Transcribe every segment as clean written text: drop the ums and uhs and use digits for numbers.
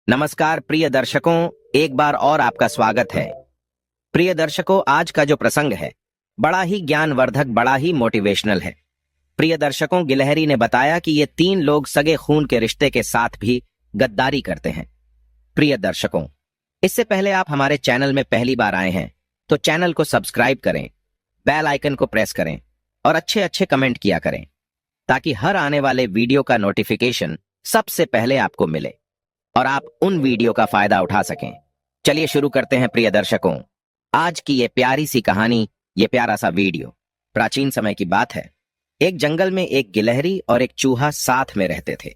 नमस्कार प्रिय दर्शकों, एक बार और आपका स्वागत है। प्रिय दर्शकों, आज का जो प्रसंग है बड़ा ही ज्ञानवर्धक, बड़ा ही मोटिवेशनल है। प्रिय दर्शकों, गिलहरी ने बताया कि ये 3 लोग सगे खून के रिश्ते के साथ भी गद्दारी करते हैं। प्रिय दर्शकों, इससे पहले आप हमारे चैनल में पहली बार आए हैं तो चैनल को सब्सक्राइब करें, बेल आइकन को प्रेस करें और अच्छे अच्छे कमेंट किया करें ताकि हर आने वाले वीडियो का नोटिफिकेशन सबसे पहले आपको मिले और आप उन वीडियो का फायदा उठा सकें। चलिए शुरू करते हैं प्रिय दर्शकों, आज की ये प्यारी सी कहानी, ये प्यारा सा वीडियो। प्राचीन समय की बात है। एक जंगल में एक गिलहरी और एक चूहा साथ में रहते थे।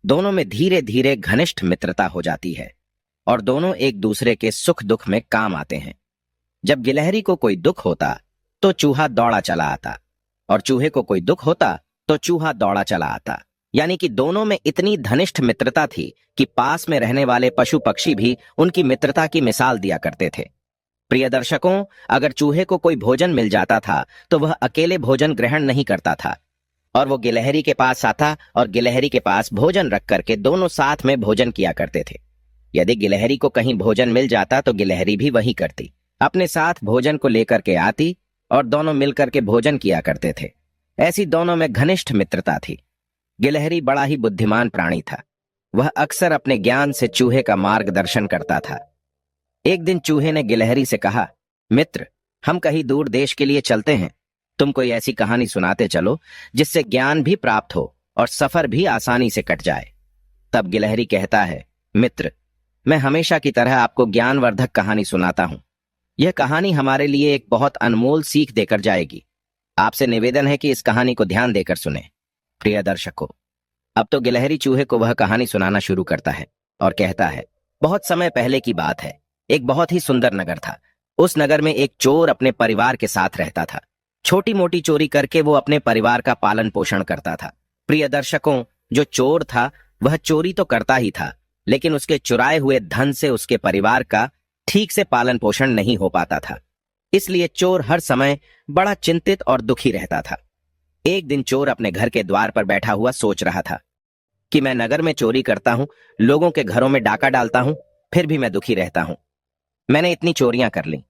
दोनों में धीरे धीरे घनिष्ठ मित्रता हो जाती है और दोनों एक दूसरे के सुख दुख में काम आते हैं। जब गिलहरी को कोई दुख होता तो चूहा दौड़ा चला आता और चूहे को कोई दुख होता तो चूहा दौड़ा चला आता। यानी कि दोनों में इतनी घनिष्ठ मित्रता थी कि पास में रहने वाले पशु पक्षी भी उनकी मित्रता की मिसाल दिया करते थे। प्रिय दर्शकों, अगर चूहे को कोई भोजन मिल जाता था तो वह अकेले भोजन ग्रहण नहीं करता था और वो गिलहरी के पास आता और गिलहरी के पास भोजन रख करके दोनों साथ में भोजन किया करते थे। यदि गिलहरी को कहीं भोजन मिल जाता तो गिलहरी भी वही करती, अपने साथ भोजन को लेकर के आती और दोनों मिलकर के भोजन किया करते थे। ऐसी दोनों में घनिष्ठ मित्रता थी। गिलहरी बड़ा ही बुद्धिमान प्राणी था। वह अक्सर अपने ज्ञान से चूहे का मार्गदर्शन करता था। एक दिन चूहे ने गिलहरी से कहा, मित्र, हम कहीं दूर देश के लिए चलते हैं। तुम कोई ऐसी कहानी सुनाते चलो जिससे ज्ञान भी प्राप्त हो और सफर भी आसानी से कट जाए। तब गिलहरी कहता है, मित्र, मैं हमेशा की तरह आपको ज्ञानवर्धक कहानी सुनाता हूं। यह कहानी हमारे लिए एक बहुत अनमोल सीख देकर जाएगी। आपसे निवेदन है कि इस कहानी को ध्यान देकर सुने। प्रिय दर्शकों, अब तो गिलहरी चूहे को वह कहानी सुनाना शुरू करता है और कहता है, बहुत समय पहले की बात है। एक बहुत ही सुंदर नगर था। उस नगर में एक चोर अपने परिवार के साथ रहता था। छोटी मोटी चोरी करके वो अपने परिवार का पालन पोषण करता था। प्रिय दर्शकों, जो चोर था वह चोरी तो करता ही था, लेकिन उसके चुराए हुए धन से उसके परिवार का ठीक से पालन पोषण नहीं हो पाता था। इसलिए चोर हर समय बड़ा चिंतित और दुखी रहता था। एक दिन चोर अपने घर के द्वार पर बैठा हुआ सोच रहा था कि मैं नगर में चोरी करता हूं, लोगों के घरों में डाका डालता हूं, फिर भी मैं दुखी रहता हूं। मैंने इतनी चोरियां कर ली,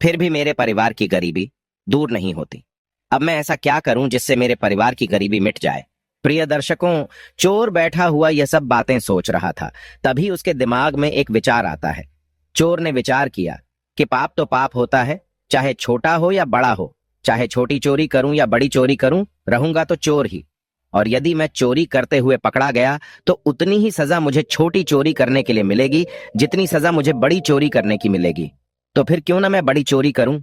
फिर भी मेरे परिवार की गरीबी दूर नहीं होती। अब मैं ऐसा क्या करूं जिससे मेरे परिवार की गरीबी मिट जाए। प्रिय दर्शकों, चोर बैठा हुआ यह सब बातें सोच रहा था। तभी उसके दिमाग में एक विचार आता है। चोर ने विचार किया कि पाप तो पाप होता है, चाहे छोटा हो या बड़ा हो। चाहे छोटी चोरी करूं या बड़ी चोरी करूं, रहूंगा तो चोर ही। और यदि मैं चोरी करते हुए पकड़ा गया तो उतनी ही सजा मुझे छोटी चोरी करने के लिए मिलेगी जितनी सजा मुझे बड़ी चोरी करने की मिलेगी। तो फिर क्यों ना मैं बड़ी चोरी करूं।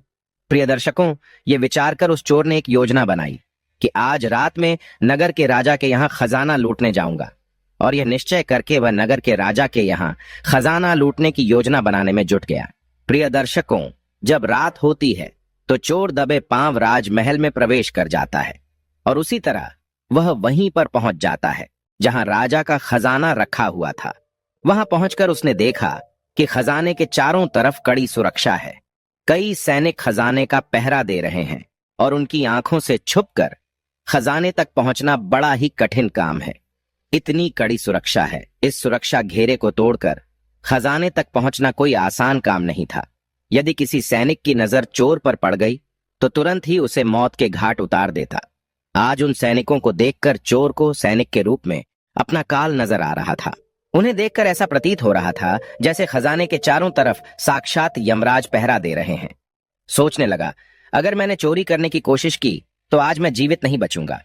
प्रिय दर्शकों, ये विचार कर उस चोर ने एक योजना बनाई कि आज रात में नगर के राजा के यहाँ खजाना लूटने जाऊंगा। और यह निश्चय करके वह नगर के राजा के यहाँ खजाना लूटने की योजना बनाने में जुट गया। प्रिय दर्शकों, जब रात होती है तो चोर दबे पांव राजमहल में प्रवेश कर जाता है और उसी तरह वह वहीं पर पहुंच जाता है जहां राजा का खजाना रखा हुआ था। वहां पहुंचकर उसने देखा कि खजाने के चारों तरफ कड़ी सुरक्षा है। कई सैनिक खजाने का पहरा दे रहे हैं और उनकी आंखों से छुपकर खजाने तक पहुंचना बड़ा ही कठिन काम है। इतनी कड़ी सुरक्षा है। इस सुरक्षा घेरे को तोड़कर खजाने तक पहुंचना कोई आसान काम नहीं था। यदि किसी सैनिक की नजर चोर पर पड़ गई तो तुरंत ही उसे मौत के घाट उतार देता। आज उन सैनिकों को देखकर चोर को सैनिक के रूप में अपना काल नजर आ रहा था। उन्हें देखकर ऐसा प्रतीत हो रहा था जैसे खजाने के चारों तरफ साक्षात यमराज पहरा दे रहे हैं। सोचने लगा, अगर मैंने चोरी करने की कोशिश की तो आज मैं जीवित नहीं बचूंगा।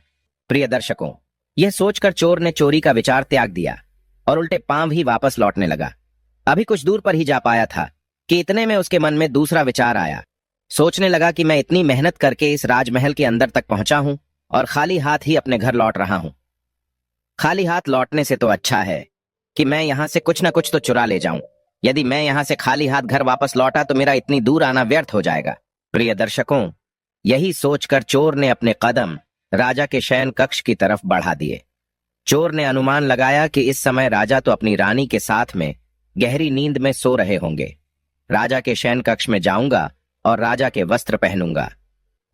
प्रिय दर्शकों, यह सोचकर चोर ने चोरी का विचार त्याग दिया और उल्टे पांव ही वापस लौटने लगा। अभी कुछ दूर पर ही जा पाया था कि इतने में उसके मन में दूसरा विचार आया। सोचने लगा कि मैं इतनी मेहनत करके इस राजमहल के अंदर तक पहुंचा हूं और खाली हाथ ही अपने घर लौट रहा हूं। खाली हाथ लौटने से तो अच्छा है कि मैं यहां से कुछ ना कुछ तो चुरा ले जाऊं। यदि मैं यहां से खाली हाथ घर वापस लौटा तो मेरा इतनी दूर आना व्यर्थ हो जाएगा। प्रिय दर्शकों, यही सोचकर चोर ने अपने कदम राजा के शयन कक्ष की तरफ बढ़ा दिए। चोर ने अनुमान लगाया कि इस समय राजा तो अपनी रानी के साथ में गहरी नींद में सो रहे होंगे। राजा के शयन कक्ष में जाऊंगा और राजा के वस्त्र पहनूंगा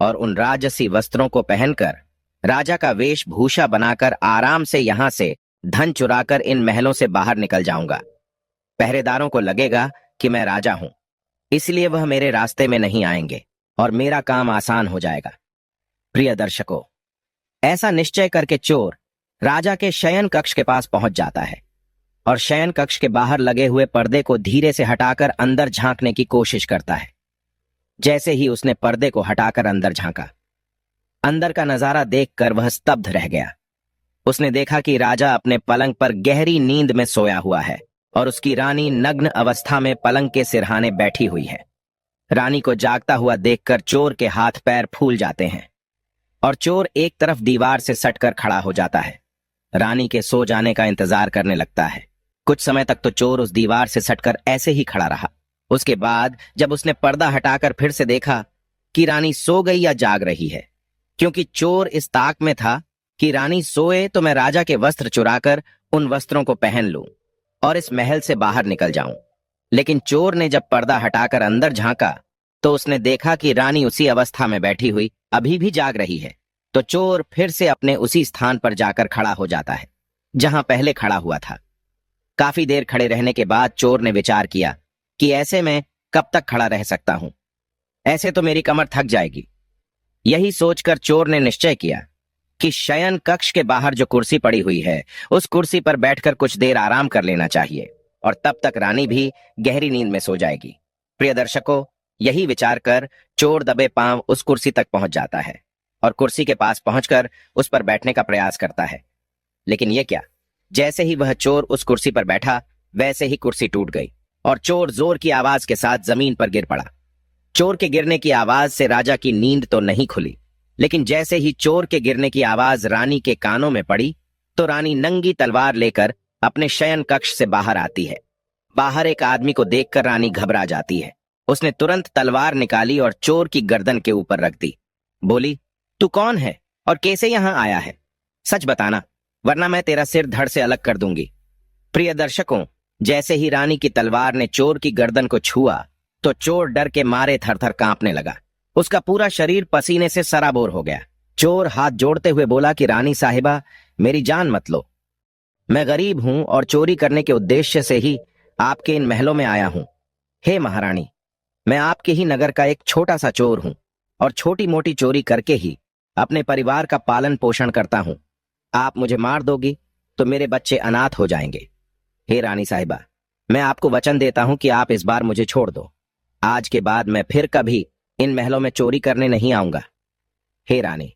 और उन राजसी वस्त्रों को पहनकर राजा का वेशभूषा बनाकर आराम से यहां से धन चुराकर इन महलों से बाहर निकल जाऊंगा। पहरेदारों को लगेगा कि मैं राजा हूं, इसलिए वह मेरे रास्ते में नहीं आएंगे और मेरा काम आसान हो जाएगा। प्रिय दर्शकों, ऐसा निश्चय करके चोर राजा के शयन कक्ष के पास पहुंच जाता है और शयन कक्ष के बाहर लगे हुए पर्दे को धीरे से हटाकर अंदर झांकने की कोशिश करता है। जैसे ही उसने पर्दे को हटाकर अंदर झांका, अंदर का नजारा देखकर वह स्तब्ध रह गया। उसने देखा कि राजा अपने पलंग पर गहरी नींद में सोया हुआ है और उसकी रानी नग्न अवस्था में पलंग के सिरहाने बैठी हुई है। रानी को जागता हुआ देखकर चोर के हाथ पैर फूल जाते हैं और चोर एक तरफ दीवार से सटकर खड़ा हो जाता है। रानी के सो जाने का इंतजार करने लगता है। कुछ समय तक तो चोर उस दीवार से सटकर ऐसे ही खड़ा रहा। उसके बाद जब उसने पर्दा हटाकर फिर से देखा कि रानी सो गई या जाग रही है, क्योंकि चोर इस ताक में था कि रानी सोए तो मैं राजा के वस्त्र चुराकर उन वस्त्रों को पहन लूं और इस महल से बाहर निकल जाऊं। लेकिन चोर ने जब पर्दा हटाकर अंदर झांका तो उसने देखा कि रानी उसी अवस्था में बैठी हुई अभी भी जाग रही है। तो चोर फिर से अपने उसी स्थान पर जाकर खड़ा हो जाता है जहां पहले खड़ा हुआ था। काफी देर खड़े रहने के बाद चोर ने विचार किया कि ऐसे में कब तक खड़ा रह सकता हूं, ऐसे तो मेरी कमर थक जाएगी। यही सोचकर चोर ने निश्चय किया कि शयन कक्ष के बाहर जो कुर्सी पड़ी हुई है उस कुर्सी पर बैठकर कुछ देर आराम कर लेना चाहिए और तब तक रानी भी गहरी नींद में सो जाएगी। प्रिय दर्शकों, यही विचार कर चोर दबे पांव उस कुर्सी तक पहुंच जाता है और कुर्सी के पास पहुंचकर उस पर बैठने का प्रयास करता है। लेकिन यह क्या, जैसे ही वह चोर उस कुर्सी पर बैठा वैसे ही कुर्सी टूट गई और चोर जोर की आवाज के साथ जमीन पर गिर पड़ा। चोर के गिरने की आवाज से राजा की नींद तो नहीं खुली, लेकिन जैसे ही चोर के गिरने की आवाज रानी के कानों में पड़ी तो रानी नंगी तलवार लेकर अपने शयन कक्ष से बाहर आती है। बाहर एक आदमी को देखकर रानी घबरा जाती है। उसने तुरंत तलवार निकाली और चोर की गर्दन के ऊपर रख दी। बोली, तू कौन है और कैसे यहां आया है? सच बताना, वरना मैं तेरा सिर धड़ से अलग कर दूंगी। प्रिय दर्शकों, जैसे ही रानी की तलवार ने चोर की गर्दन को छुआ तो चोर डर के मारे थरथर कांपने लगा। उसका पूरा शरीर पसीने से सराबोर हो गया। चोर हाथ जोड़ते हुए बोला कि रानी साहिबा, मेरी जान मत लो। मैं गरीब हूं और चोरी करने के उद्देश्य से ही आपके इन महलों में आया हूं। हे महारानी, मैं आपके ही नगर का एक छोटा सा चोर हूं और छोटी मोटी चोरी करके ही अपने परिवार का पालन पोषण करता हूं। आप मुझे मार दोगी तो मेरे बच्चे अनाथ हो जाएंगे। हे रानी साहिबा, मैं आपको वचन देता हूं कि आप इस बार मुझे छोड़ दो। आज के बाद मैं फिर कभी इन महलों में चोरी करने नहीं आऊंगा। हे रानी,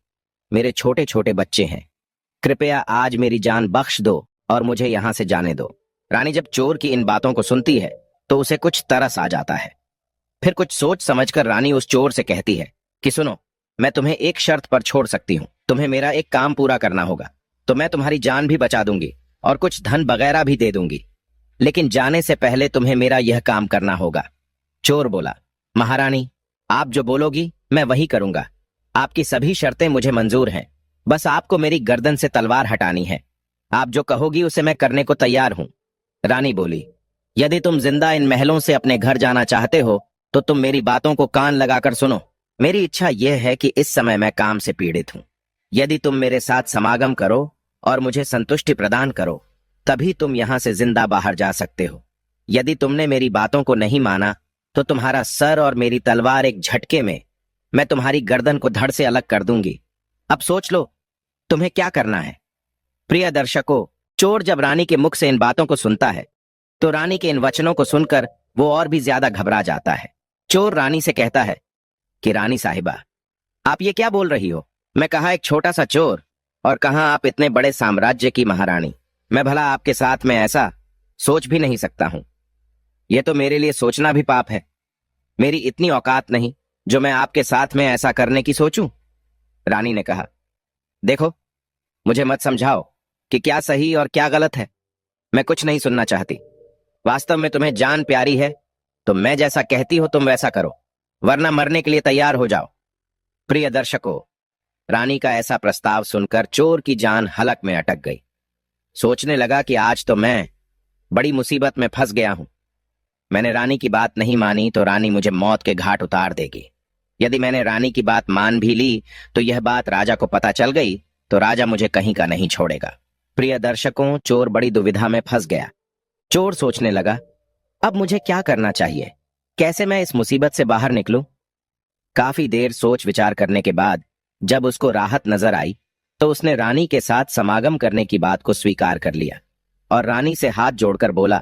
मेरे छोटे छोटे बच्चे हैं, कृपया आज मेरी जान बख्श दो और मुझे यहां से जाने दो। रानी जब चोर की इन बातों को सुनती है तो उसे कुछ तरस आ जाता है। फिर कुछ सोच समझकर रानी उस चोर से कहती है कि सुनो, मैं तुम्हें एक शर्त पर छोड़ सकती हूँ। तुम्हें मेरा एक काम पूरा करना होगा तो मैं तुम्हारी जान भी बचा दूंगी और कुछ धन वगैरह भी दे दूंगी, लेकिन जाने से पहले तुम्हें मेरा यह काम करना होगा। चोर बोला, महारानी, आप जो बोलोगी मैं वही करूंगा। आपकी सभी शर्तें मुझे मंजूर हैं, बस आपको मेरी गर्दन से तलवार हटानी है। आप जो कहोगी उसे मैं करने को तैयार हूं। रानी बोली, यदि तुम जिंदा इन महलों से अपने घर जाना चाहते हो तो तुम मेरी बातों को कान लगाकर सुनो। मेरी इच्छा यह है कि इस समय मैं काम से पीड़ित हूं। यदि तुम मेरे साथ समागम करो और मुझे संतुष्टि प्रदान करो तभी तुम यहां से जिंदा बाहर जा सकते हो। यदि तुमने मेरी बातों को नहीं माना तो तुम्हारा सर और मेरी तलवार एक झटके में मैं तुम्हारी गर्दन को धड़ से अलग कर दूंगी। अब सोच लो तुम्हें क्या करना है। प्रिय दर्शकों, चोर जब रानी के मुख से इन बातों को सुनता है तो रानी के इन वचनों को सुनकर वो और भी ज्यादा घबरा जाता है। चोर रानी से कहता है कि रानी साहिबा, आप ये क्या बोल रही हो? मैं कहाँ एक छोटा सा चोर और कहाँ आप इतने बड़े साम्राज्य की महारानी। मैं भला आपके साथ में ऐसा सोच भी नहीं सकता हूं। यह तो मेरे लिए सोचना भी पाप है। मेरी इतनी औकात नहीं जो मैं आपके साथ में ऐसा करने की सोचूं। रानी ने कहा, देखो, मुझे मत समझाओ कि क्या सही और क्या गलत है। मैं कुछ नहीं सुनना चाहती। वास्तव में तुम्हें जान प्यारी है तो मैं जैसा कहती हो तुम वैसा करो, वरना मरने के लिए तैयार हो जाओ। प्रिय दर्शकों, रानी का ऐसा प्रस्ताव सुनकर चोर की जान हलक में अटक गई। सोचने लगा कि आज तो मैं बड़ी मुसीबत में फंस गया हूं। मैंने रानी की बात नहीं मानी तो रानी मुझे मौत के घाट उतार देगी। यदि मैंने रानी की बात मान भी ली तो यह बात राजा को पता चल गई तो राजा मुझे कहीं का नहीं छोड़ेगा। प्रिय दर्शकों, चोर बड़ी दुविधा में फंस गया। चोर सोचने लगा अब मुझे क्या करना चाहिए? कैसे मैं इस मुसीबत से बाहर निकलूं? काफी देर सोच विचार करने के बाद जब उसको राहत नजर आई तो उसने रानी के साथ समागम करने की बात को स्वीकार कर लिया और रानी से हाथ जोड़कर बोला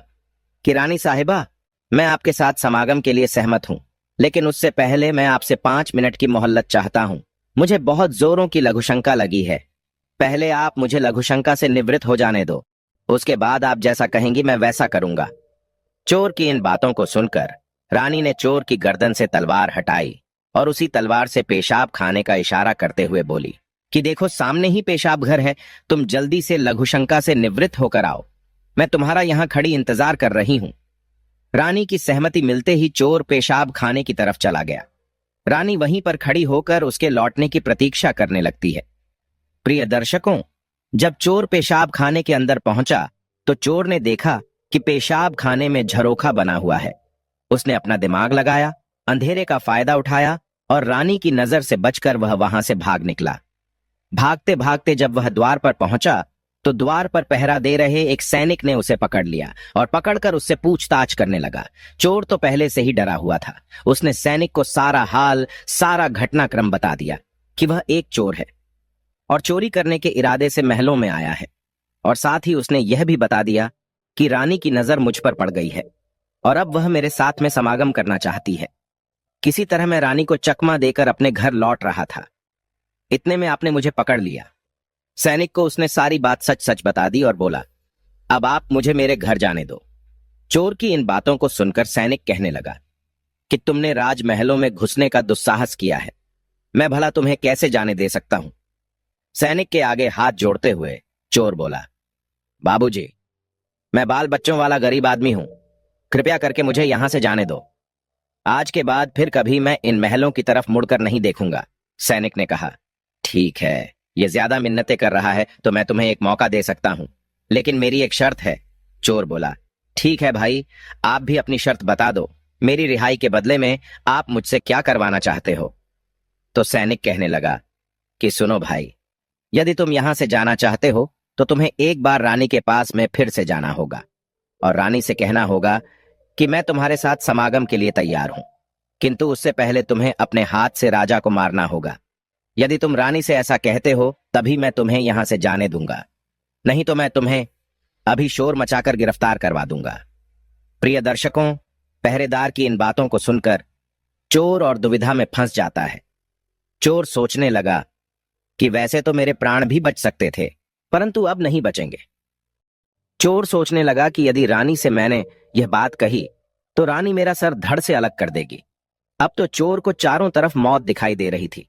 कि रानी साहिबा, मैं आपके साथ समागम के लिए सहमत हूं, लेकिन उससे पहले मैं आपसे 5 मिनट की मोहल्लत चाहता हूं। मुझे बहुत जोरों की लघुशंका लगी है। पहले आप मुझे लघुशंका से निवृत्त हो जाने दो, उसके बाद आप जैसा कहेंगी मैं वैसा करूंगा। चोर की इन बातों को सुनकर रानी ने चोर की गर्दन से तलवार हटाई और उसी तलवार से पेशाब खाने का इशारा करते हुए बोली कि देखो, सामने ही पेशाब घर है, तुम जल्दी से लघुशंका से निवृत्त होकर आओ, मैं तुम्हारा यहां खड़ी इंतजार कर रही हूं। रानी की सहमति मिलते ही चोर पेशाब खाने की तरफ चला गया। रानी वहीं पर खड़ी होकर उसके लौटने की प्रतीक्षा करने लगती है। प्रिय दर्शकों, जब चोर पेशाब खाने के अंदर पहुंचा तो चोर ने देखा कि पेशाब खाने में झरोखा बना हुआ है। उसने अपना दिमाग लगाया, अंधेरे का फायदा उठाया और रानी की नजर से बचकर वह वहां से भाग निकला। भागते भागते जब वह द्वार पर पहुंचा तो द्वार पर पहरा दे रहे एक सैनिक ने उसे पकड़ लिया और पकड़कर उससे पूछताछ करने लगा। चोर तो पहले से ही डरा हुआ था। उसने सैनिक को सारा हाल, सारा घटनाक्रम बता दिया कि वह एक चोर है और चोरी करने के इरादे से महलों में आया है, और साथ ही उसने यह भी बता दिया कि रानी की नजर मुझ पर पड़ गई है और अब वह मेरे साथ में समागम करना चाहती है। किसी तरह मैं रानी को चकमा देकर अपने घर लौट रहा था, इतने में आपने मुझे पकड़ लिया। सैनिक को उसने सारी बात सच सच बता दी और बोला, अब आप मुझे मेरे घर जाने दो। चोर की इन बातों को सुनकर सैनिक कहने लगा कि तुमने राजमहलों में घुसने का दुस्साहस किया है, मैं भला तुम्हें कैसे जाने दे सकता हूं। सैनिक के आगे हाथ जोड़ते हुए चोर बोला, बाबूजी, मैं बाल बच्चों वाला गरीब आदमी हूं, कृपया करके मुझे यहां से जाने दो। आज के बाद फिर कभी मैं इन महलों की तरफ मुड़कर नहीं देखूंगा। सैनिक ने कहा, ठीक है, ये ज्यादा मिन्नतें कर रहा है तो मैं तुम्हें एक मौका दे सकता हूं, लेकिन मेरी एक शर्त है। चोर बोला, ठीक है भाई, आप भी अपनी शर्त बता दो, मेरी रिहाई के बदले में आप मुझसे क्या करवाना चाहते हो। तो सैनिक कहने लगा कि सुनो भाई, यदि तुम यहां से जाना चाहते हो तो तुम्हें एक बार रानी के पास में फिर से जाना होगा और रानी से कहना होगा कि मैं तुम्हारे साथ समागम के लिए तैयार हूं, किंतु उससे पहले तुम्हें अपने हाथ से राजा को मारना होगा। यदि तुम रानी से ऐसा कहते हो तभी मैं तुम्हें यहां से जाने दूंगा, नहीं तो मैं तुम्हें अभी शोर मचाकर गिरफ्तार करवा दूंगा। प्रिय दर्शकों, पहरेदार की इन बातों को सुनकर चोर और दुविधा में फंस जाता है। चोर सोचने लगा कि वैसे तो मेरे प्राण भी बच सकते थे, परंतु अब नहीं बचेंगे। चोर सोचने लगा कि यदि रानी से मैंने यह बात कही तो रानी मेरा सर धड़ से अलग कर देगी। अब तो चोर को चारों तरफ मौत दिखाई दे रही थी।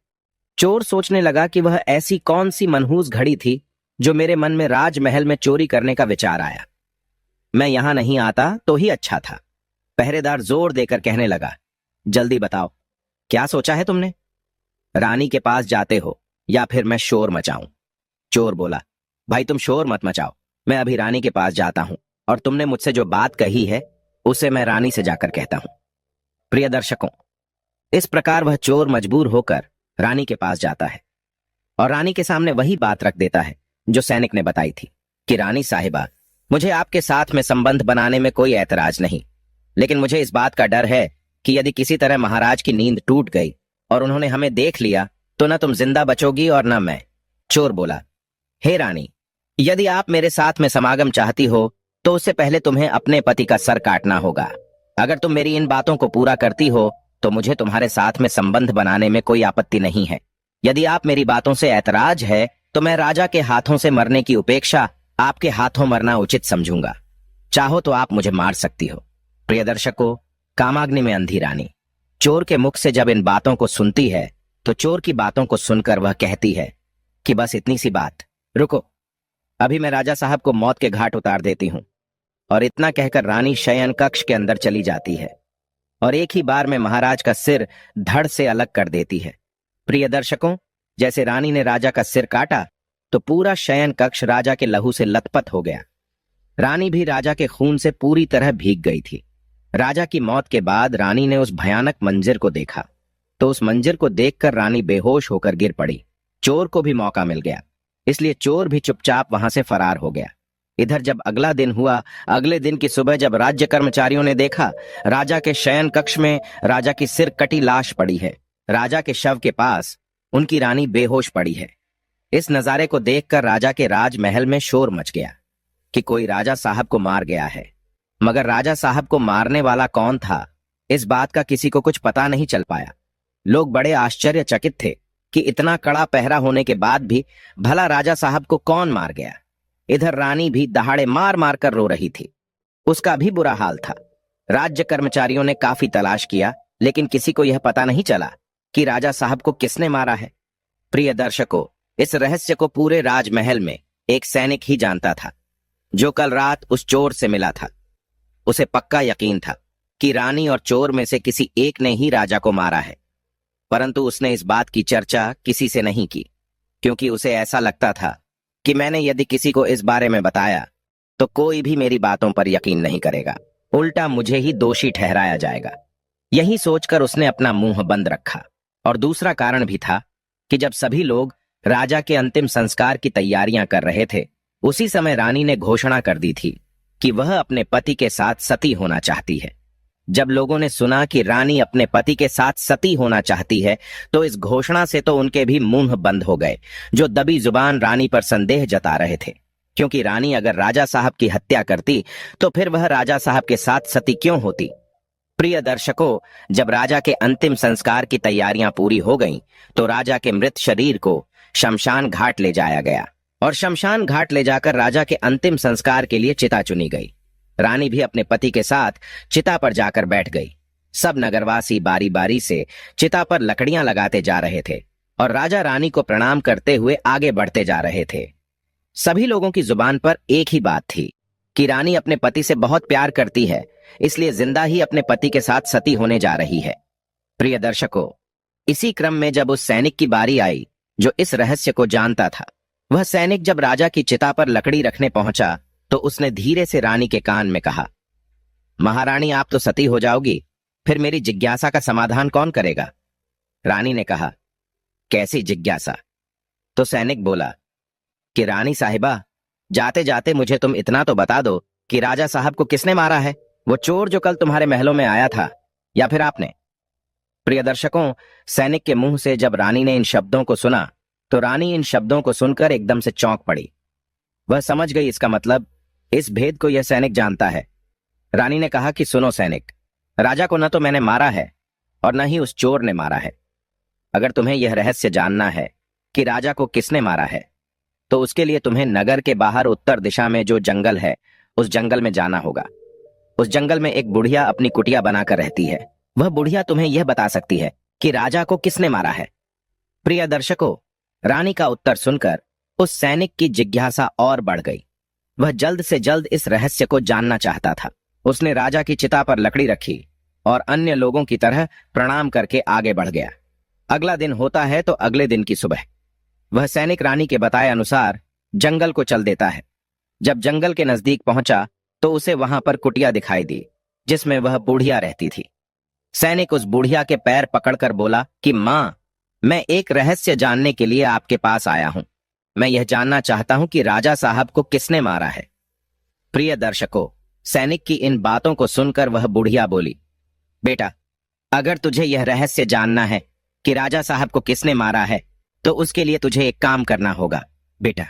चोर सोचने लगा कि वह ऐसी कौन सी मनहूस घड़ी थी जो मेरे मन में राजमहल में चोरी करने का विचार आया। मैं यहां नहीं आता तो ही अच्छा था। पहरेदार जोर देकर कहने लगा, जल्दी बताओ, क्या सोचा है तुमने? रानी के पास जाते हो या फिर मैं शोर मचाऊं? चोर बोला, भाई तुम शोर मत मचाओ, मैं अभी रानी के पास जाता हूं और तुमने मुझसे जो बात कही है उसे मैं रानी से जाकर कहता हूं। प्रिय दर्शकों, इस प्रकार वह चोर मजबूर होकर रानी के पास जाता है और रानी के सामने वही बात रख देता है जो सैनिक ने बताई थी कि रानी साहिबा, मुझे आपके साथ में संबंध बनाने में कोई ऐतराज नहीं, लेकिन मुझे इस बात का डर है कि यदि किसी तरह महाराज की नींद टूट गई और उन्होंने हमें देख लिया तो न तुम जिंदा बचोगी और न मैं। चोर बोला, हे रानी, यदि आप मेरे साथ में समागम चाहती हो तो उससे पहले तुम्हें अपने पति का सर काटना होगा। अगर तुम मेरी इन बातों को पूरा करती हो तो मुझे तुम्हारे साथ में संबंध बनाने में कोई आपत्ति नहीं है। यदि आप मेरी बातों से ऐतराज है तो मैं राजा के हाथों से मरने की उपेक्षा आपके हाथों मरना उचित समझूंगा। चाहो तो आप मुझे मार सकती हो। प्रिय दर्शकों, कामाग्नि में अंधी रानी चोर के मुख से जब इन बातों को सुनती है तो चोर की बातों को सुनकर वह कहती है कि बस इतनी सी बात, रुको, अभी मैं राजा साहब को मौत के घाट उतार देती हूं। और इतना कहकर रानी शयन कक्ष के अंदर चली जाती है और एक ही बार में महाराज का सिर धड़ से अलग कर देती है। प्रिय दर्शकों, जैसे रानी ने राजा का सिर काटा तो पूरा शयन कक्ष राजा के लहू से लथपथ हो गया। रानी भी राजा के खून से पूरी तरह भीग गई थी। राजा की मौत के बाद रानी ने उस भयानक मंजर को देखा तो उस मंजर को देखकर रानी बेहोश होकर गिर पड़ी। चोर को भी मौका मिल गया, इसलिए चोर भी चुपचाप वहां से फरार हो गया। इधर जब अगला दिन हुआ, अगले दिन की सुबह जब राज्य कर्मचारियों ने देखा, राजा के शयन कक्ष में राजा की सिर कटी लाश पड़ी है। राजा के शव के पास उनकी रानी बेहोश पड़ी है। इस नजारे को देखकर राजा के राजमहल में शोर मच गया कि कोई राजा साहब को मार गया है। मगर राजा साहब को मारने वाला कौन था, इस बात का किसी को कुछ पता नहीं चल पाया। लोग बड़े आश्चर्यचकित थे कि इतना कड़ा पहरा होने के बाद भी भला राजा साहब को कौन मार गया। इधर रानी भी दहाड़े मार मार कर रो रही थी। उसका भी बुरा हाल था। राज्य कर्मचारियों ने काफी तलाश किया, लेकिन किसी को यह पता नहीं चला कि राजा साहब को किसने मारा है। प्रिय दर्शकों, इस रहस्य को पूरे राजमहल में एक सैनिक ही जानता था, जो कल रात उस चोर से मिला था। उसे पक्का यकीन था कि रानी और चोर में से किसी एक ने ही राजा को मारा है, परंतु उसने इस बात की चर्चा किसी से नहीं की, क्योंकि उसे ऐसा लगता था कि मैंने यदि किसी को इस बारे में बताया तो कोई भी मेरी बातों पर यकीन नहीं करेगा, उल्टा मुझे ही दोषी ठहराया जाएगा। यही सोचकर उसने अपना मुंह बंद रखा। और दूसरा कारण भी था कि जब सभी लोग राजा के अंतिम संस्कार की तैयारियां कर रहे थे, उसी समय रानी ने घोषणा कर दी थी कि वह अपने पति के साथ सती होना चाहती है। जब लोगों ने सुना कि रानी अपने पति के साथ सती होना चाहती है, तो इस घोषणा से तो उनके भी मुंह बंद हो गए, जो दबी जुबान रानी पर संदेह जता रहे थे। क्योंकि रानी अगर राजा साहब की हत्या करती तो फिर वह राजा साहब के साथ सती क्यों होती। प्रिय दर्शकों, जब राजा के अंतिम संस्कार की तैयारियां पूरी हो गईं, तो राजा के मृत शरीर को शमशान घाट ले जाया गया और शमशान घाट ले जाकर राजा के अंतिम संस्कार के लिए चिता चुनी गई। रानी भी अपने पति के साथ चिता पर जाकर बैठ गई। सब नगरवासी बारी बारी से चिता पर लकड़ियां लगाते जा रहे थे और राजा रानी को प्रणाम करते हुए आगे बढ़ते जा रहे थे। सभी लोगों की जुबान पर एक ही बात थी कि रानी अपने पति से बहुत प्यार करती है, इसलिए जिंदा ही अपने पति के साथ सती होने जा रही है। प्रिय दर्शकों, इसी क्रम में जब उस सैनिक की बारी आई जो इस रहस्य को जानता था, वह सैनिक जब राजा की चिता पर लकड़ी रखने पहुंचा तो उसने धीरे से रानी के कान में कहा, महारानी, आप तो सती हो जाओगी, फिर मेरी जिज्ञासा का समाधान कौन करेगा। रानी ने कहा, कैसी जिज्ञासा। तो सैनिक बोला कि रानी साहिबा, जाते जाते मुझे तुम इतना तो बता दो कि राजा साहब को किसने मारा है, वो चोर जो कल तुम्हारे महलों में आया था, या फिर आपने। प्रिय दर्शकों, सैनिक के मुंह से जब रानी ने इन शब्दों को सुना तो रानी इन शब्दों को सुनकर एकदम से चौंक पड़ी। वह समझ गई इसका मतलब इस भेद को यह सैनिक जानता है। रानी ने कहा कि सुनो सैनिक, राजा को न तो मैंने मारा है और न ही उस चोर ने मारा है। अगर तुम्हें यह रहस्य जानना है कि राजा को किसने मारा है, तो उसके लिए तुम्हें नगर के बाहर उत्तर दिशा में जो जंगल है, उस जंगल में जाना होगा। उस जंगल में एक बुढ़िया अपनी कुटिया बनाकर रहती है। वह बुढ़िया तुम्हें यह बता सकती है कि राजा को किसने मारा है। प्रिय दर्शकों, रानी का उत्तर सुनकर उस सैनिक की जिज्ञासा और बढ़ गई। वह जल्द से जल्द इस रहस्य को जानना चाहता था। उसने राजा की चिता पर लकड़ी रखी और अन्य लोगों की तरह प्रणाम करके आगे बढ़ गया। अगला दिन होता है तो अगले दिन की सुबह वह सैनिक रानी के बताए अनुसार जंगल को चल देता है। जब जंगल के नजदीक पहुंचा तो उसे वहां पर कुटिया दिखाई दी जिसमें वह बुढ़िया रहती थी। सैनिक उस बुढ़िया के पैर पकड़कर बोला कि मां, मैं एक रहस्य जानने के लिए आपके पास आया हूं। मैं यह जानना चाहता हूं कि राजा साहब को किसने मारा है। प्रिय दर्शकों, सैनिक की इन बातों को सुनकर वह बुढ़िया बोली, बेटा, अगर तुझे यह रहस्य जानना है कि राजा साहब को किसने मारा है, तो उसके लिए तुझे एक काम करना होगा। बेटा,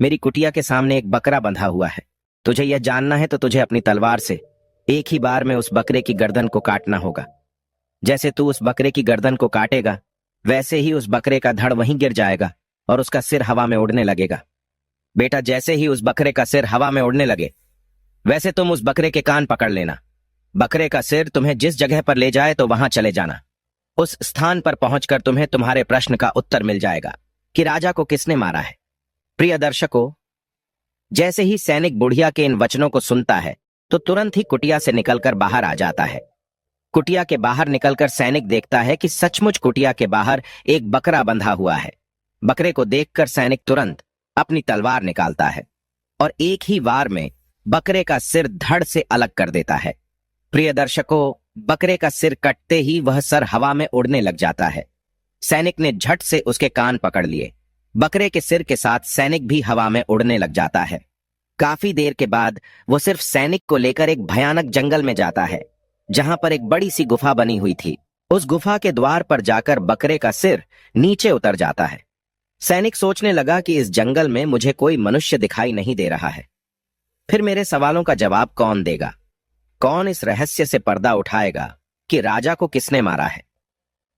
मेरी कुटिया के सामने एक बकरा बंधा हुआ है। तुझे यह जानना है तो तुझे अपनी तलवार से एक ही बार में उस बकरे की गर्दन को काटना होगा। जैसे तू उस बकरे की गर्दन को काटेगा, वैसे ही उस बकरे का धड़ वहीं गिर जाएगा और उसका सिर हवा में उड़ने लगेगा। बेटा, जैसे ही उस बकरे का सिर हवा में उड़ने लगे, वैसे तुम उस बकरे के कान पकड़ लेना। बकरे का सिर तुम्हें जिस जगह पर ले जाए तो वहां चले जाना। उस स्थान पर पहुंचकर तुम्हें तुम्हारे प्रश्न का उत्तर मिल जाएगा कि राजा को किसने मारा है। प्रिय दर्शकों, जैसे ही सैनिक बुढ़िया के इन वचनों को सुनता है तो तुरंत ही कुटिया से निकलकर बाहर आ जाता है। कुटिया के बाहर निकलकर सैनिक देखता है कि सचमुच कुटिया के बाहर एक बकरा बंधा हुआ है। बकरे को देखकर सैनिक तुरंत अपनी तलवार निकालता है और एक ही वार में बकरे का सिर धड़ से अलग कर देता है। प्रिय दर्शकों, बकरे का सिर कटते ही वह सर हवा में उड़ने लग जाता है। सैनिक ने झट से उसके कान पकड़ लिए। बकरे के सिर के साथ सैनिक भी हवा में उड़ने लग जाता है। काफी देर के बाद वो सिर्फ सैनिक को लेकर एक भयानक जंगल में जाता है, जहां पर एक बड़ी सी गुफा बनी हुई थी। उस गुफा के द्वार पर जाकर बकरे का सिर नीचे उतर जाता है। सैनिक सोचने लगा कि इस जंगल में मुझे कोई मनुष्य दिखाई नहीं दे रहा है, फिर मेरे सवालों का जवाब कौन देगा? कौन इस रहस्य से पर्दा उठाएगा कि राजा को किसने मारा है?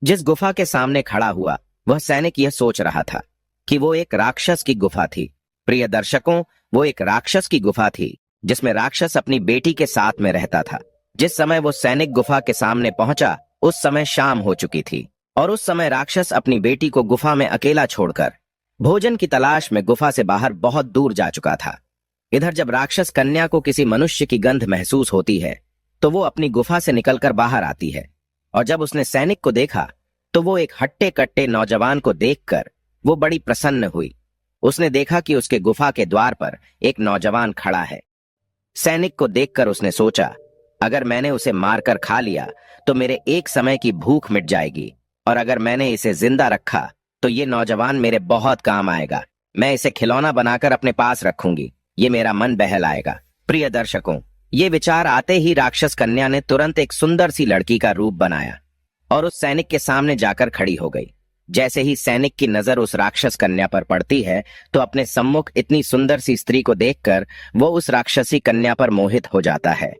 जिस गुफा के सामने खड़ा हुआ वह सैनिक यह सोच रहा था कि वो एक राक्षस की गुफा थी। प्रिय दर्शकों, वो एक राक्षस की गुफा थी जिसमें राक्षस अपनी बेटी के साथ में रहता था। जिस समय वो सैनिक गुफा के सामने पहुंचा उस समय शाम हो चुकी थी और उस समय राक्षस अपनी बेटी को गुफा में अकेला छोड़कर भोजन की तलाश में गुफा से बाहर बहुत दूर जा चुका था। इधर जब राक्षस कन्या को किसी मनुष्य की गंध महसूस होती है तो वो अपनी गुफा से निकलकर बाहर आती है, और जब उसने सैनिक को देखा तो वो एक हट्टे कट्टे नौजवान को देखकर वो बड़ी प्रसन्न हुई। उसने देखा कि उसके गुफा के द्वार पर एक नौजवान खड़ा है। सैनिक को देखकर उसने सोचा, अगर मैंने उसे मारकर खा लिया तो मेरे एक समय की भूख मिट जाएगी, और अगर मैंने इसे जिंदा रखा तो ये नौजवान मेरे बहुत काम आएगा। मैं इसे खिलौना बनाकर अपने पास रखूंगी, ये मेरा मन बहलाएगा। प्रिय दर्शकों, ये विचार आते ही राक्षस कन्या ने तुरंत एक सुंदर सी लड़की का रूप बनाया और उस सैनिक के सामने जाकर खड़ी हो गई। जैसे ही सैनिक की नजर उस राक्षस कन्या पर पड़ती है तो अपने सम्मुख इतनी सुंदर सी स्त्री को देखकर वो उस राक्षसी कन्या पर मोहित हो जाता है,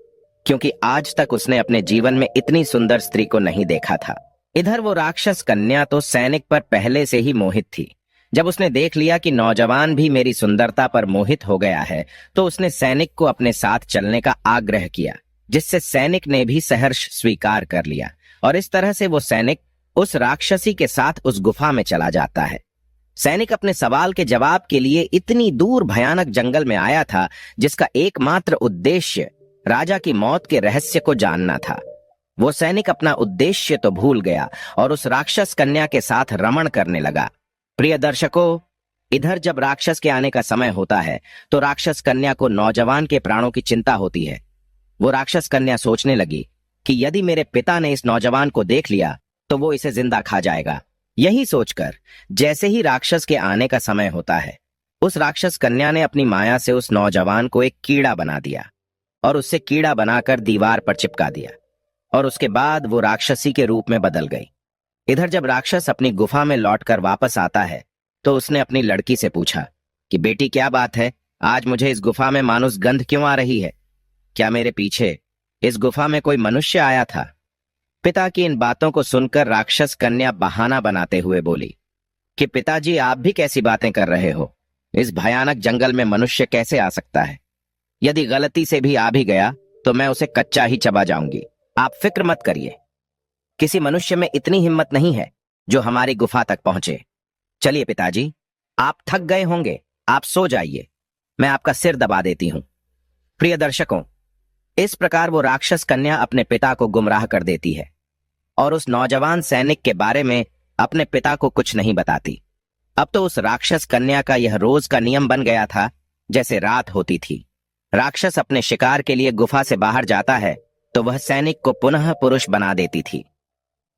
क्योंकि आज तक उसने अपने जीवन में इतनी सुंदर स्त्री को नहीं देखा था। इधर वो राक्षस कन्या तो सैनिक पर पहले से ही मोहित थी। जब उसने देख लिया कि नौजवान भी मेरी सुंदरता पर मोहित हो गया है तो उसने सैनिक को अपने साथ चलने का आग्रह किया, जिससे सैनिक ने भी सहर्ष स्वीकार कर लिया, और इस तरह से वो सैनिक उस राक्षसी के साथ उस गुफा में चला जाता है। सैनिक अपने सवाल के जवाब के लिए इतनी दूर भयानक जंगल में आया था जिसका एकमात्र उद्देश्य राजा की मौत के रहस्य को जानना था। वो सैनिक अपना उद्देश्य तो भूल गया और उस राक्षस कन्या के साथ रमण करने लगा। प्रिय दर्शकों, इधर जब राक्षस के आने का समय होता है तो राक्षस कन्या को नौजवान के प्राणों की चिंता होती है। वो राक्षस कन्या सोचने लगी कि यदि मेरे पिता ने इस नौजवान को देख लिया तो वो इसे जिंदा खा जाएगा। यही सोचकर जैसे ही राक्षस के आने का समय होता है, उस राक्षस कन्या ने अपनी माया से उस नौजवान को एक कीड़ा बना दिया और उससे कीड़ा बनाकर दीवार पर चिपका दिया, और उसके बाद वो राक्षसी के रूप में बदल गई। इधर जब राक्षस अपनी गुफा में लौटकर वापस आता है तो उसने अपनी लड़की से पूछा कि बेटी, क्या बात है, आज मुझे इस गुफा में मानुस गंध क्यों आ रही है? क्या मेरे पीछे इस गुफा में कोई मनुष्य आया था? पिता की इन बातों को सुनकर राक्षस कन्या बहाना बनाते हुए बोली कि पिताजी, आप भी कैसी बातें कर रहे हो? इस भयानक जंगल में मनुष्य कैसे आ सकता है? यदि गलती से भी आ भी गया तो मैं उसे कच्चा ही चबा जाऊंगी। आप फिक्र मत करिए, किसी मनुष्य में इतनी हिम्मत नहीं है जो हमारी गुफा तक पहुंचे। चलिए पिताजी, आप थक गए होंगे, आप सो जाइए, मैं आपका सिर दबा देती हूं। प्रिय दर्शकों, इस प्रकार वो राक्षस कन्या अपने पिता को गुमराह कर देती है और उस नौजवान सैनिक के बारे में अपने पिता को कुछ नहीं बताती। अब तो उस राक्षस कन्या का यह रोज का नियम बन गया था। जैसे रात होती थी, राक्षस अपने शिकार के लिए गुफा से बाहर जाता है तो वह सैनिक को पुनः पुरुष बना देती थी।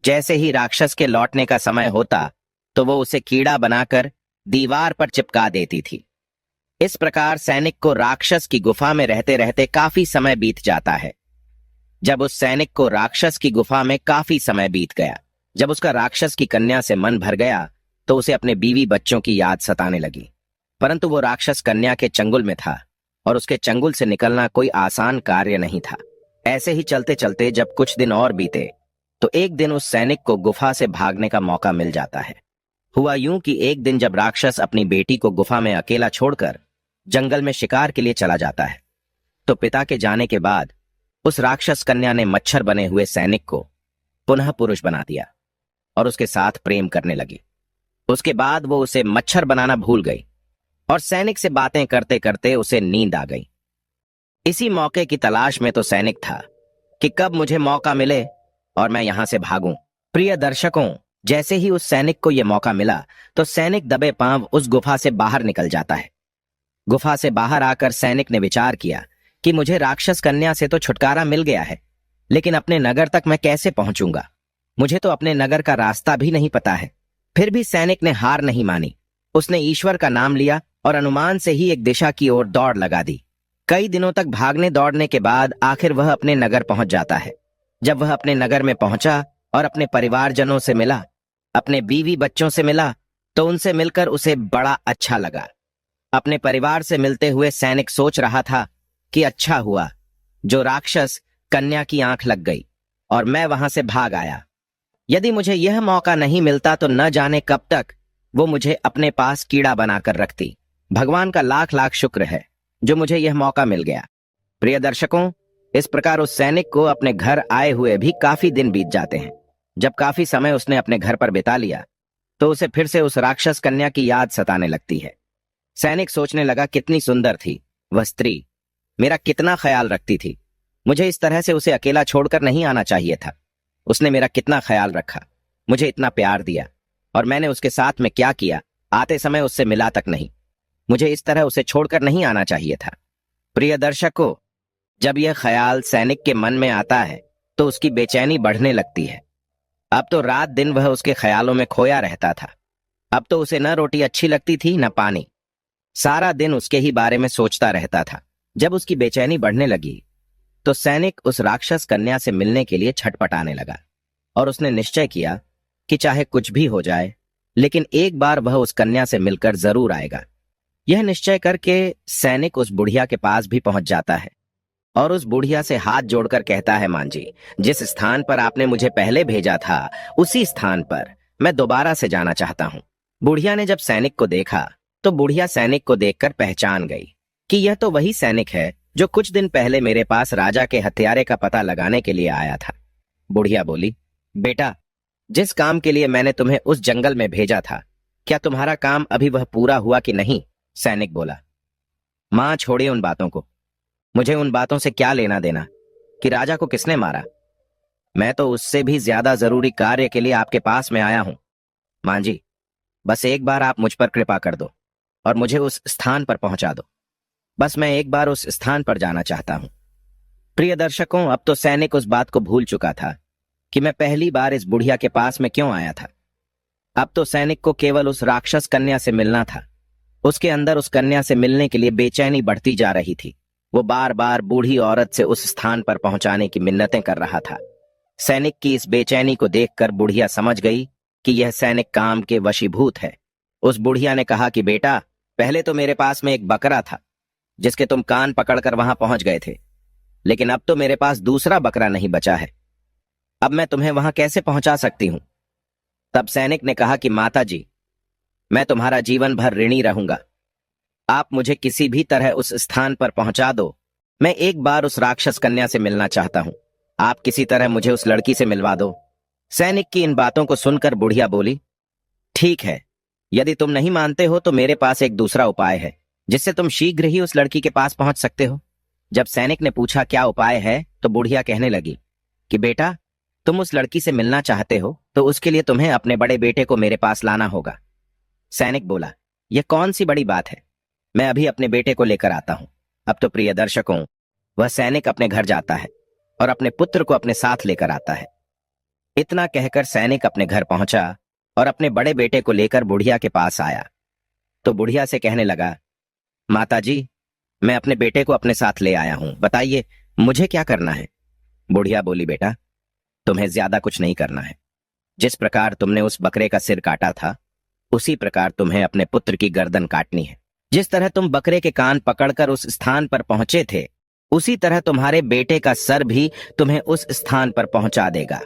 जैसे ही राक्षस के लौटने का समय होता तो वो उसे कीड़ा बनाकर दीवार पर चिपका देती थी। इस प्रकार सैनिक को राक्षस की गुफा में रहते रहते काफी समय बीत जाता है। जब उस सैनिक को राक्षस की गुफा में काफी समय बीत गया, जब उसका राक्षस की कन्या से मन भर गया तो उसे अपने बीवी बच्चों की याद सताने लगी। परंतु वो राक्षस कन्या के चंगुल में था और उसके चंगुल से निकलना कोई आसान कार्य नहीं था। ऐसे ही चलते चलते जब कुछ दिन और बीते तो एक दिन उस सैनिक को गुफा से भागने का मौका मिल जाता है। हुआ यूं कि एक दिन जब राक्षस अपनी बेटी को गुफा में अकेला छोड़कर जंगल में शिकार के लिए चला जाता है तो पिता के जाने के बाद उस राक्षस कन्या ने मच्छर बने हुए सैनिक को पुनः पुरुष बना दिया और उसके साथ प्रेम करने लगी। उसके बाद वो उसे मच्छर बनाना भूल गई और सैनिक से बातें करते करते उसे नींद आ गई। इसी मौके की तलाश में तो सैनिक था कि कब मुझे मौका मिले और मैं यहां से भागूं। प्रिय दर्शकों, जैसे ही उस सैनिक को यह मौका मिला तो सैनिक दबे पांव उस गुफा से बाहर निकल जाता है। गुफा से बाहर आकर सैनिक ने विचार किया कि मुझे राक्षस कन्या से तो छुटकारा मिल गया है, लेकिन अपने नगर तक मैं कैसे पहुंचूंगा? मुझे तो अपने नगर का रास्ता भी नहीं पता है। फिर भी सैनिक ने हार नहीं मानी। उसने ईश्वर का नाम लिया और अनुमान से ही एक दिशा की ओर दौड़ लगा दी। कई दिनों तक भागने दौड़ने के बाद आखिर वह अपने नगर पहुंच जाता है। जब वह अपने नगर में पहुंचा और अपने परिवारजनों से मिला, अपने बीवी बच्चों से मिला, तो उनसे मिलकर उसे बड़ा अच्छा लगा। अपने परिवार से मिलते हुए सैनिक सोच रहा था कि अच्छा हुआ जो राक्षस कन्या की आंख लग गई और मैं वहां से भाग आया। यदि मुझे यह मौका नहीं मिलता तो न जाने कब तक वो मुझे अपने पास कीड़ा बनाकर रखती। भगवान का लाख लाख शुक्र है जो मुझे यह मौका मिल गया। प्रिय दर्शकों, इस प्रकार उस सैनिक को अपने घर आए हुए भी काफी दिन बीत जाते हैं। जब काफी समय उसने अपने घर पर बिता लिया तो उसे फिर से उस राक्षस कन्या की याद सताने लगती है। सैनिक सोचने लगा, कितनी सुंदर थी वह स्त्री, मेरा कितना ख्याल रखती थी। मुझे इस तरह से उसे अकेला छोड़कर नहीं आना चाहिए था। उसने मेरा कितना ख्याल रखा, मुझे इतना प्यार दिया, और मैंने उसके साथ में क्या किया, आते समय उससे मिला तक नहीं। मुझे इस तरह उसे छोड़कर नहीं आना चाहिए था। प्रिय दर्शकों, जब यह ख्याल सैनिक के मन में आता है तो उसकी बेचैनी बढ़ने लगती है। अब तो रात दिन वह उसके ख्यालों में खोया रहता था। अब तो उसे न रोटी अच्छी लगती थी न पानी, सारा दिन उसके ही बारे में सोचता रहता था। जब उसकी बेचैनी बढ़ने लगी तो सैनिक उस राक्षस कन्या से मिलने के लिए छटपटाने लगा और उसने निश्चय किया कि चाहे कुछ भी हो जाए लेकिन एक बार वह उस कन्या से मिलकर जरूर आएगा। यह निश्चय करके सैनिक उस बुढ़िया के पास भी पहुंच जाता है और उस बुढ़िया से हाथ जोड़कर कहता है, मां जी, जिस स्थान पर आपने मुझे पहले भेजा था उसी स्थान पर मैं दोबारा से जाना चाहता हूं। बुढ़िया ने जब सैनिक को देखा तो बुढ़िया सैनिक को देखकर पहचान गई कि यह तो वही सैनिक है जो कुछ दिन पहले मेरे पास राजा के हत्यारे का पता लगाने के लिए आया था। बुढ़िया बोली, बेटा, जिस काम के लिए मैंने तुम्हें उस जंगल में भेजा था, क्या तुम्हारा काम अभी वह पूरा हुआ कि नहीं? सैनिक बोला, मां छोड़िए उन बातों को, मुझे उन बातों से क्या लेना देना कि राजा को किसने मारा। मैं तो उससे भी ज्यादा जरूरी कार्य के लिए आपके पास में आया हूं। मां जी, बस एक बार आप मुझ पर कृपा कर दो और मुझे उस स्थान पर पहुंचा दो। बस मैं एक बार उस स्थान पर जाना चाहता हूं। प्रिय दर्शकों, अब तो सैनिक उस बात को भूल चुका था कि मैं पहली बार इस बुढ़िया के पास में क्यों आया था। अब तो सैनिक को केवल उस राक्षस कन्या से मिलना था। उसके अंदर उस कन्या से मिलने के लिए बेचैनी बढ़ती जा रही थी। वो बार बार बूढ़ी औरत से उस स्थान पर पहुंचाने की मिन्नतें कर रहा था। सैनिक की इस बेचैनी को देखकर बुढ़िया समझ गई कि यह सैनिक काम के वशीभूत है। उस बुढ़िया ने कहा कि बेटा, पहले तो मेरे पास में एक बकरा था जिसके तुम कान पकड़कर वहां पहुंच गए थे, लेकिन अब तो मेरे पास दूसरा बकरा नहीं बचा है। अब मैं तुम्हें वहां कैसे पहुंचा सकती हूं? तब सैनिक ने कहा कि माता जी, मैं तुम्हारा जीवन भर ऋणी रहूंगा। आप मुझे किसी भी तरह उस स्थान पर पहुंचा दो। मैं एक बार उस राक्षस कन्या से मिलना चाहता हूं। आप किसी तरह मुझे उस लड़की से मिलवा दो। सैनिक की इन बातों को सुनकर बुढ़िया बोली, ठीक है, यदि तुम नहीं मानते हो तो मेरे पास एक दूसरा उपाय है जिससे तुम शीघ्र ही उस लड़की के पास पहुंच सकते हो। जब सैनिक ने पूछा क्या उपाय है तो बुढ़िया कहने लगी कि बेटा, तुम उस लड़की से मिलना चाहते हो तो उसके लिए तुम्हें अपने बड़े बेटे को मेरे पास लाना होगा। सैनिक बोला, यह कौन सी बड़ी बात है, मैं अभी अपने बेटे को लेकर आता हूं। अब तो प्रिय दर्शकों, वह सैनिक अपने घर जाता है और अपने पुत्र को अपने साथ लेकर आता है। इतना कहकर सैनिक अपने घर पहुंचा और अपने बड़े बेटे को लेकर बुढ़िया के पास आया तो बुढ़िया से कहने लगा, माता जी, मैं अपने बेटे को अपने साथ ले आया हूं, बताइए मुझे क्या करना है। बुढ़िया बोली, बेटा, तुम्हें ज्यादा कुछ नहीं करना है। जिस प्रकार तुमने उस बकरे का सिर काटा था उसी प्रकार तुम्हें अपने पुत्र की गर्दन काटनी है। जिस तरह तुम बकरे के कान पकड़कर उस स्थान पर पहुंचे थे उसी तरह तुम्हारे बेटे का सर भी तुम्हें उस स्थान पर पहुंचा देगा।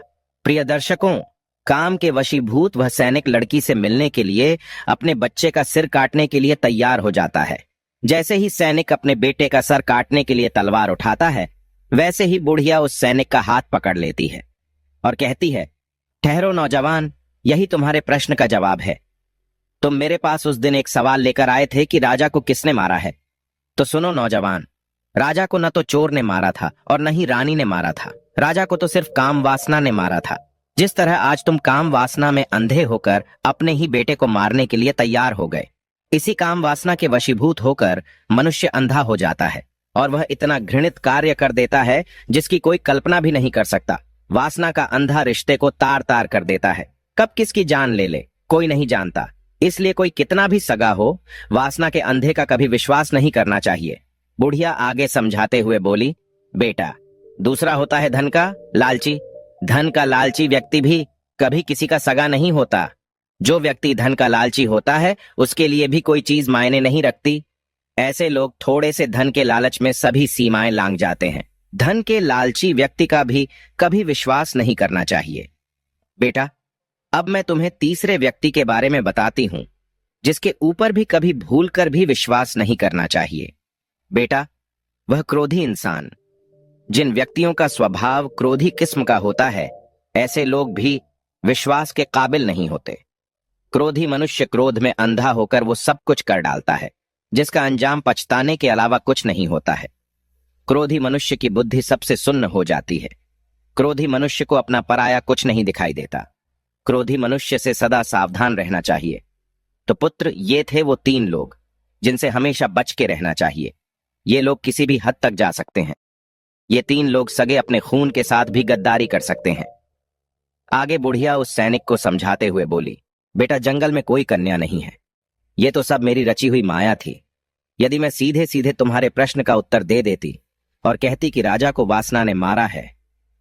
प्रिय दर्शकों, काम के वशीभूत वह सैनिक लड़की से मिलने के लिए अपने बच्चे का सिर काटने के लिए तैयार हो जाता है। जैसे ही सैनिक अपने बेटे का सर काटने के लिए तलवार उठाता है, वैसे ही बुढ़िया उस सैनिक का हाथ पकड़ लेती है और कहती है, ठहरो नौजवान, यही तुम्हारे प्रश्न का जवाब है। तुम मेरे पास उस दिन एक सवाल लेकर आए थे कि राजा को किसने मारा है। तो सुनो नौजवान, राजा को न तो चोर ने मारा था और न ही रानी ने मारा था। राजा को तो सिर्फ काम वासना ने मारा था। जिस तरह आज तुम काम वासना में अंधे होकर अपने ही बेटे को मारने के लिए तैयार हो गए, इसी काम वासना के वशीभूत होकर मनुष्य अंधा हो जाता है और वह इतना घृणित कार्य कर देता है जिसकी कोई कल्पना भी नहीं कर सकता। वासना का अंधा रिश्ते को तार तार कर देता है। कब किसकी जान ले ले कोई नहीं जानता। इसलिए कोई कितना भी सगा हो, वासना के अंधे का कभी विश्वास नहीं करना चाहिए। बुढ़िया आगे समझाते हुए बोली, बेटा, दूसरा होता है धन का लालची। धन का लालची व्यक्ति भी कभी किसी का सगा नहीं होता। जो व्यक्ति धन का लालची होता है उसके लिए भी कोई चीज मायने नहीं रखती। ऐसे लोग थोड़े से धन के लालच में सभी सीमाएं लांघ जाते हैं। धन के लालची व्यक्ति का भी कभी विश्वास नहीं करना चाहिए। बेटा, अब मैं तुम्हें तीसरे व्यक्ति के बारे में बताती हूं जिसके ऊपर भी कभी भूलकर भी विश्वास नहीं करना चाहिए। बेटा, वह क्रोधी इंसान। जिन व्यक्तियों का स्वभाव क्रोधी किस्म का होता है, ऐसे लोग भी विश्वास के काबिल नहीं होते। क्रोधी मनुष्य क्रोध में अंधा होकर वो सब कुछ कर डालता है जिसका अंजाम पछताने के अलावा कुछ नहीं होता है। क्रोधी मनुष्य की बुद्धि सबसे सुन्न हो जाती है। क्रोधी मनुष्य को अपना पराया कुछ नहीं दिखाई देता। क्रोधी मनुष्य से सदा सावधान रहना चाहिए। तो पुत्र, ये थे वो 3 लोग जिनसे हमेशा बच के रहना चाहिए। ये लोग किसी भी हद तक जा सकते हैं। ये 3 लोग सगे अपने खून के साथ भी गद्दारी कर सकते हैं। आगे बुढ़िया उस सैनिक को समझाते हुए बोली, बेटा, जंगल में कोई कन्या नहीं है। ये तो सब मेरी रची हुई माया थी। यदि मैं सीधे सीधे तुम्हारे प्रश्न का उत्तर दे देती और कहती कि राजा को वासना ने मारा है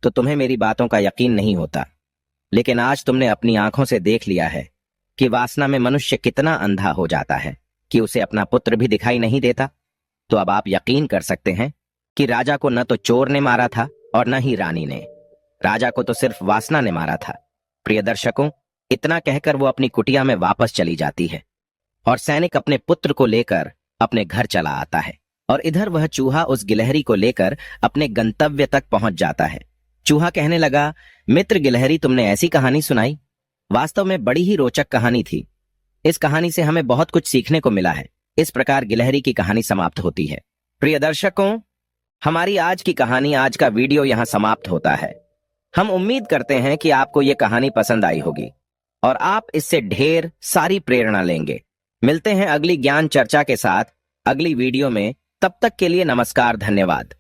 तो तुम्हें मेरी बातों का यकीन नहीं होता। लेकिन आज तुमने अपनी आंखों से देख लिया है कि वासना में मनुष्य कितना अंधा हो जाता है कि उसे अपना पुत्र भी दिखाई नहीं देता। तो अब आप यकीन कर सकते हैं कि राजा को न तो चोर ने मारा था और न ही रानी ने। राजा को तो सिर्फ वासना ने मारा था। प्रिय दर्शकों, इतना कहकर वो अपनी कुटिया में वापस चली जाती है और सैनिक अपने पुत्र को लेकर अपने घर चला आता है। और इधर वह चूहा उस गिलहरी को लेकर अपने गंतव्य तक पहुंच जाता है। चूहा कहने लगा, मित्र गिलहरी, तुमने ऐसी कहानी सुनाई। वास्तव में बड़ी ही रोचक कहानी थी। इस कहानी से हमें बहुत कुछ सीखने को मिला है। इस प्रकार गिलहरी की कहानी समाप्त होती है। प्रिय दर्शकों, हमारी आज की कहानी, आज का वीडियो यहां समाप्त होता है। हम उम्मीद करते हैं कि आपको ये कहानी पसंद आई होगी और आप इससे ढेर सारी प्रेरणा लेंगे। मिलते हैं अगली ज्ञान चर्चा के साथ अगली वीडियो में। तब तक के लिए नमस्कार, धन्यवाद।